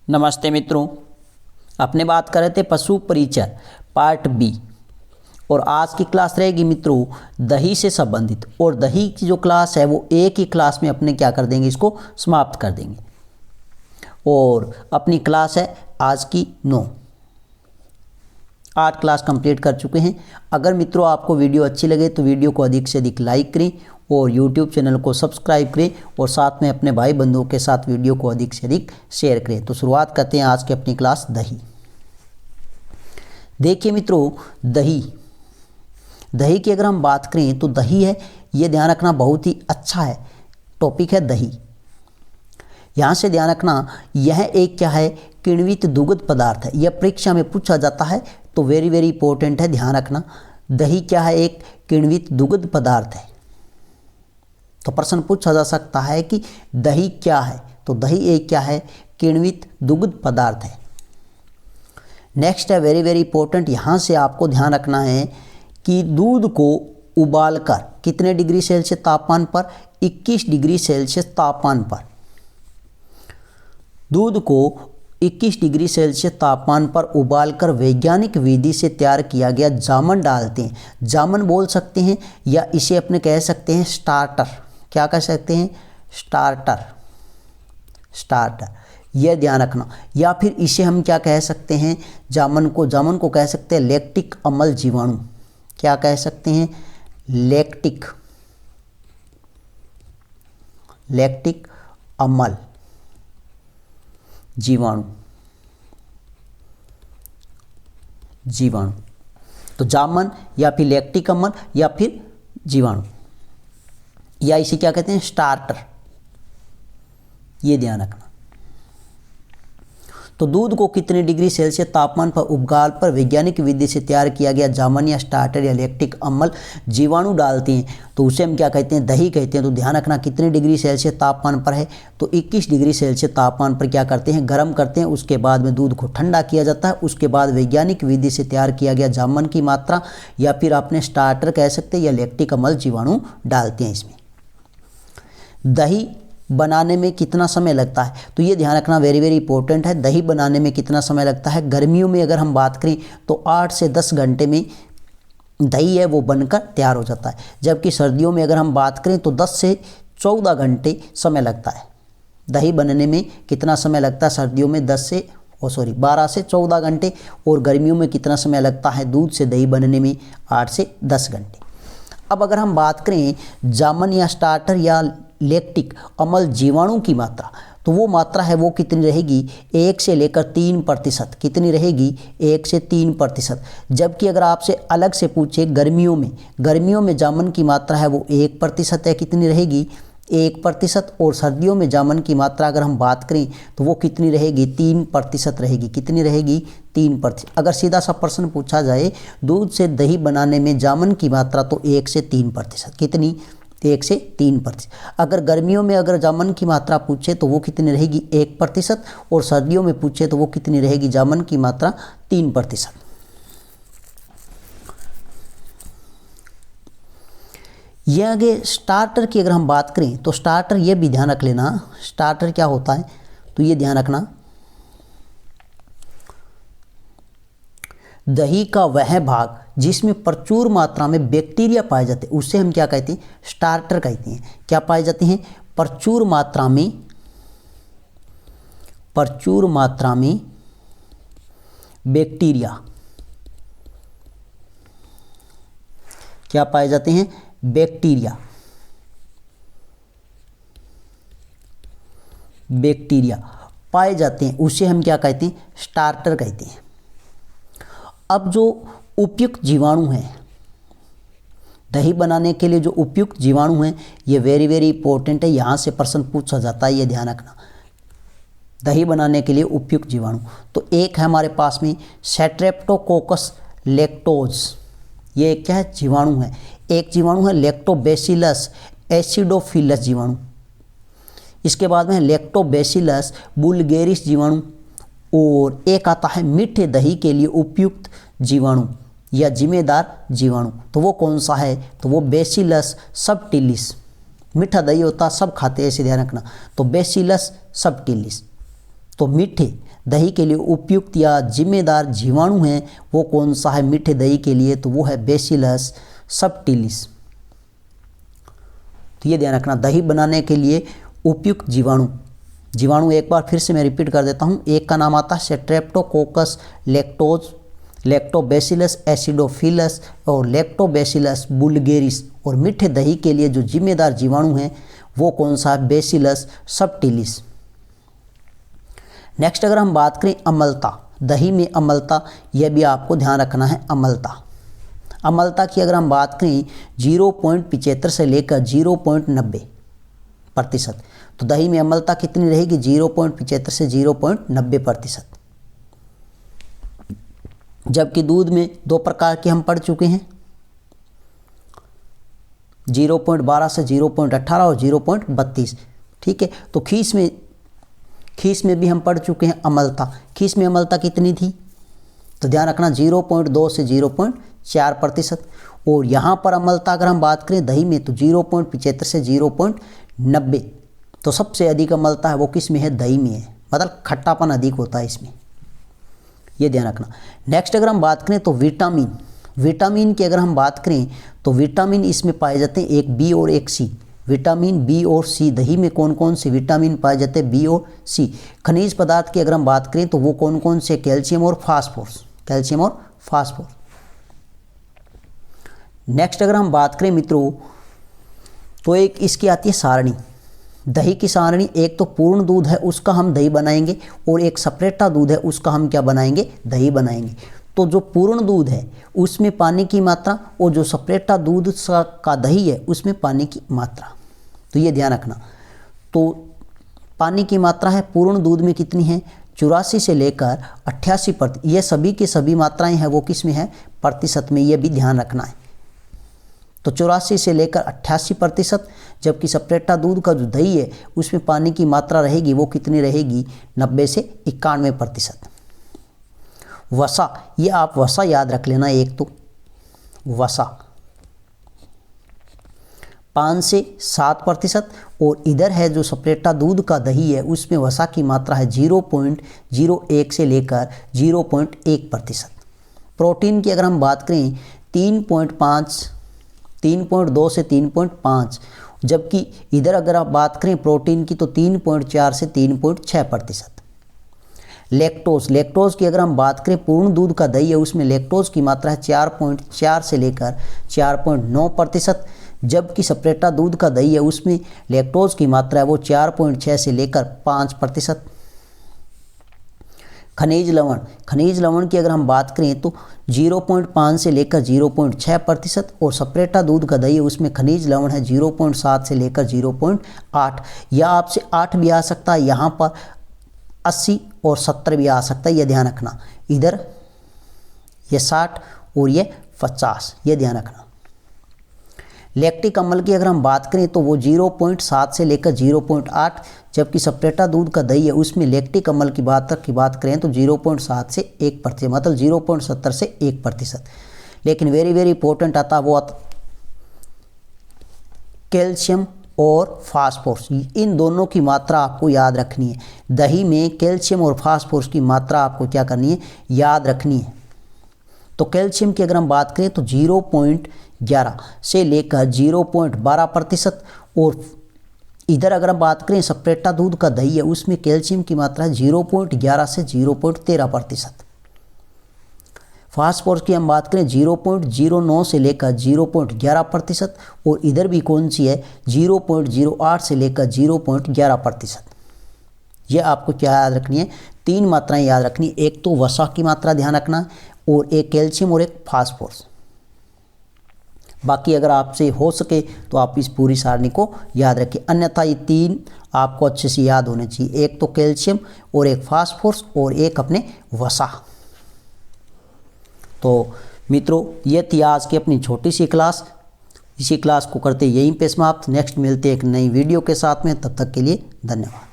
नमस्ते मित्रों, अपने बात कर रहे थे पशु परिचय पार्ट बी। और आज की क्लास रहेगी मित्रों दही से संबंधित। और दही की जो क्लास है वो एक ही क्लास में अपने क्या कर देंगे, इसको समाप्त कर देंगे। और अपनी क्लास है आज की 9। 8 क्लास कंप्लीट कर चुके हैं। अगर मित्रों आपको वीडियो अच्छी लगे तो वीडियो को अधिक से अधिक लाइक करें और YouTube चैनल को सब्सक्राइब करें और साथ में अपने भाई बंधुओं के साथ वीडियो को अधिक से अधिक शेयर करें। तो शुरुआत करते हैं आज की अपनी क्लास दही। देखिए मित्रों, दही की अगर हम बात करें तो दही है, ये ध्यान रखना बहुत ही अच्छा है टॉपिक है दही। यहाँ से ध्यान रखना यह एक क्या है, किण्वित दुग्ध पदार्थ है। यह परीक्षा में पूछा जाता है तो वेरी वेरी इंपॉर्टेंट है, ध्यान रखना। दही क्या है, एक किण्वित दुग्ध पदार्थ है। तो प्रश्न पूछा जा सकता है कि दही क्या है, तो दही एक क्या है, किण्वित दुग्ध पदार्थ है। नेक्स्ट है वेरी वेरी इंपॉर्टेंट, यहाँ से आपको ध्यान रखना है कि दूध को उबालकर कितने डिग्री सेल्सियस तापमान पर, 21 डिग्री सेल्सियस तापमान पर, दूध को 21 डिग्री सेल्सियस तापमान पर उबालकर वैज्ञानिक विधि से तैयार किया गया जामन डालते हैं। जामन बोल सकते हैं या इसे अपने कह सकते हैं स्टार्टर। क्या कह सकते हैं, स्टार्टर। यह ध्यान रखना। या फिर इसे हम क्या कह सकते हैं, जामन को कह सकते हैं लैक्टिक अम्ल जीवाणु। क्या कह सकते हैं, लैक्टिक अम्ल जीवाणु। तो जामन या फिर लैक्टिक अम्ल या फिर जीवाणु, या इसे क्या कहते हैं, स्टार्टर। ये ध्यान रखना। तो दूध को कितने डिग्री सेल्सियस तापमान पर उबाल पर वैज्ञानिक विधि से तैयार किया गया जामन या स्टार्टर या लैक्टिक अम्ल जीवाणु डालते हैं तो उसे हम क्या कहते हैं, दही कहते हैं। तो ध्यान रखना कितने डिग्री सेल्सियस तापमान पर है, तो 21 डिग्री सेल्सियस तापमान पर क्या करते हैं, गर्म करते हैं। उसके बाद में दूध को ठंडा किया जाता है। उसके बाद वैज्ञानिक विधि से तैयार किया गया जामन की मात्रा या फिर आपने स्टार्टर कह सकते हैं या लैक्टिक अम्ल जीवाणु डालते हैं इसमें। दही बनाने में कितना समय लगता है, तो ये ध्यान रखना वेरी वेरी इंपॉर्टेंट है। दही बनाने में कितना समय लगता है, गर्मियों में अगर हम बात करें तो 8 से 10 घंटे में दही है वो बनकर तैयार हो जाता है। जबकि सर्दियों में अगर हम बात करें तो 10 से 14 घंटे समय लगता है। दही बनने में कितना समय लगता है, सर्दियों में 12 से 14 घंटे। और गर्मियों में कितना समय लगता है दूध से दही बनने में, 8 से 10 घंटे। अब अगर हम बात करें जामन या स्टार्टर या लैक्टिक अम्ल जीवाणु की मात्रा, तो वो मात्रा है वो कितनी रहेगी, 1 से लेकर 3%। कितनी रहेगी, 1 से 3%। जबकि अगर आपसे अलग से पूछे गर्मियों में जामन की मात्रा है वो 1% है। कितनी रहेगी, 1%। और सर्दियों में जामन की मात्रा अगर हम बात करें तो वो कितनी रहेगी, 3% रहेगी। कितनी रहेगी, 3%। अगर सीधा सा प्रश्न पूछा जाए दूध से दही बनाने में जामन की मात्रा, तो 1 से 3%। कितनी, 1 से 3%। अगर गर्मियों में अगर जामन की मात्रा पूछे तो वो कितनी रहेगी, 1%। और सर्दियों में पूछे तो वो कितनी रहेगी, जामन की मात्रा 3%। यह आगे स्टार्टर की अगर हम बात करें तो स्टार्टर, ये भी ध्यान रख लेना, स्टार्टर क्या होता है, तो ये ध्यान रखना दही का वह भाग जिसमें प्रचुर मात्रा में बैक्टीरिया पाए जाते हैं उसे हम क्या कहते हैं, स्टार्टर कहते हैं। क्या पाए जाते हैं, प्रचुर मात्रा में बैक्टीरिया। क्या पाए जाते हैं, बैक्टीरिया पाए जाते हैं, उसे हम क्या कहते हैं, स्टार्टर कहते हैं। अब जो उपयुक्त जीवाणु हैं, दही बनाने के लिए जो उपयुक्त जीवाणु हैं, ये वेरी वेरी इंपॉर्टेंट है। यहाँ से प्रश्न पूछा जाता है, ये ध्यान रखना। दही बनाने के लिए उपयुक्त जीवाणु, तो एक है हमारे पास में स्ट्रेप्टोकोकस लैक्टोज, ये क्या है, जीवाणु है। एक जीवाणु है लैक्टोबैसिलस एसिडोफिलस जीवाणु। इसके बाद में है लैक्टोबैसिलस बुल्गेरिस जीवाणु। और एक आता है मीठे दही के लिए उपयुक्त जीवाणु या जिम्मेदार जीवाणु, तो वो कौन सा है, तो वो बैसिलस सबटिलिस। मीठा दही होता सब खाते हैं, ऐसे ध्यान रखना। तो बैसिलस सबटिलिस, तो मीठे दही के लिए उपयुक्त या जिम्मेदार जीवाणु हैं वो कौन सा है मीठे दही के लिए, तो वो है बेसिलस सबटिलिस। तो ये ध्यान रखना, दही बनाने के लिए उपयुक्त जीवाणु एक बार फिर से मैं रिपीट कर देता हूँ। एक का नाम आता है स्ट्रेप्टोकोकस लैक्टोबैसिलस एसिडोफिलस और लैक्टोबैसिलस बुल्गेरिस। और मीठे दही के लिए जो जिम्मेदार जीवाणु हैं वो कौन सा है, बेसिलस सबटिलिस। नेक्स्ट अगर हम बात करें अम्लता, दही में अम्लता, यह भी आपको ध्यान रखना है। अम्लता की अगर हम बात करें 0.75 से लेकर 0.90%, तो दही में अम्लता कितनी रहेगी, 0.75 से 0.90%। जबकि दूध में दो प्रकार के हम पढ़ चुके हैं, 0.12 से 0.18 और 0.32। ठीक है, तो खीस में भी हम पढ़ चुके हैं अम्लता। खीस में अम्लता कितनी थी, तो ध्यान रखना 0.2 से 0.4%। और यहाँ पर अम्लता अगर हम बात करें दही में तो 0.75 से 0.90। तो सबसे अधिक अम्लता है वो किस में है, दही में है, मतलब खट्टापन अधिक होता है इसमें, ये ध्यान रखना। नेक्स्ट अगर हम बात करें तो विटामिन की अगर हम बात करें तो विटामिन इसमें पाए जाते हैं एक बी और एक सी। विटामिन बी और सी, दही में कौन कौन से विटामिन पाए जाते हैं, बी और सी। खनिज पदार्थ की अगर हम बात करें तो वो कौन कौन से, कैल्शियम और फास्फोरस। नेक्स्ट अगर हम बात करें मित्रों तो एक इसकी आती है सारणी, दही की सारणी। एक तो पूर्ण दूध है उसका हम दही बनाएंगे, और एक सपरेटा दूध है उसका हम क्या बनाएंगे, दही बनाएंगे। तो जो पूर्ण दूध है उसमें पानी की मात्रा, और जो सपरेटा दूध का दही है उसमें पानी की मात्रा, तो ये ध्यान रखना। तो पानी की मात्रा है पूर्ण दूध में कितनी है, 84 से लेकर 88%। ये सभी की सभी मात्राएं हैं वो किस में है, प्रतिशत में, ये भी ध्यान रखना है। तो 84 से लेकर 88%। जबकि सपरेटा दूध का जो दही है उसमें पानी की मात्रा रहेगी वो कितनी रहेगी, 90 से 91%। वसा, ये आप वसा याद रख लेना। एक तो वसा 5 से 7%। और इधर है जो सपरेटा दूध का दही है उसमें वसा की मात्रा है 0.01 से लेकर 0.1%। प्रोटीन की अगर हम बात करें 3.2 से 3.5। जबकि इधर अगर आप बात करें प्रोटीन की तो 3.4 से 3.6%। लैक्टोज की अगर हम बात करें पूर्ण दूध का दही है उसमें लैक्टोज की मात्रा है 4.4 से लेकर 4.9%। जबकि सपरेटा दूध का दही है उसमें लैक्टोज की मात्रा है वो 4.6 से लेकर 5%। खनिज लवण की अगर हम बात करें तो 0.5 से लेकर 0.6%। और सपरेटा दूध का दही है उसमें खनिज लवण है 0.7 से लेकर 0.8। या आपसे 8 भी आ सकता है, यहाँ पर 80 और 70 भी आ सकता है, ये ध्यान रखना। इधर ये 60 और ये 50, ये ध्यान रखना। लैक्टिक अम्ल की अगर हम बात करें तो वो 0.7 से लेकर 0.8। जबकि सपरेटा दूध का दही है उसमें लैक्टिक अम्ल की बात करें तो 0.7 से 1%, मतलब 0.70 से 1%। लेकिन वेरी इंपॉर्टेंट आता वो कैल्शियम और फास्फोरस, इन दोनों की मात्रा आपको याद रखनी है। दही में कैल्शियम और फास्फोरस की मात्रा आपको क्या करनी है, याद रखनी है। तो कैल्शियम की अगर हम बात करें तो 0.11 से लेकर 0.12%। और इधर अगर हम बात करें सपरेटा दूध का दही है उसमें कैल्शियम की मात्रा है 0.11 से 0.13%। फास्फोरस की हम बात करें 0.09 से लेकर 0.11%। और इधर भी कौन सी है, 0.08 से लेकर 0.11%। यह आपको क्या याद रखनी है, 3 मात्राएं याद रखनी। एक तो वसा की मात्रा ध्यान रखना, और एक कैल्शियम और एक फास्फोरस। बाकी अगर आपसे हो सके तो आप इस पूरी सारणी को याद रखें, अन्यथा ये 3 आपको अच्छे से याद होने चाहिए। एक तो कैल्शियम और एक फास्फोरस और एक अपने वसा। तो मित्रों ये थी आज की अपनी छोटी सी क्लास। इसी क्लास को करते यहीं पे समाप्त। नेक्स्ट मिलते एक नई वीडियो के साथ में, तब तक के लिए धन्यवाद।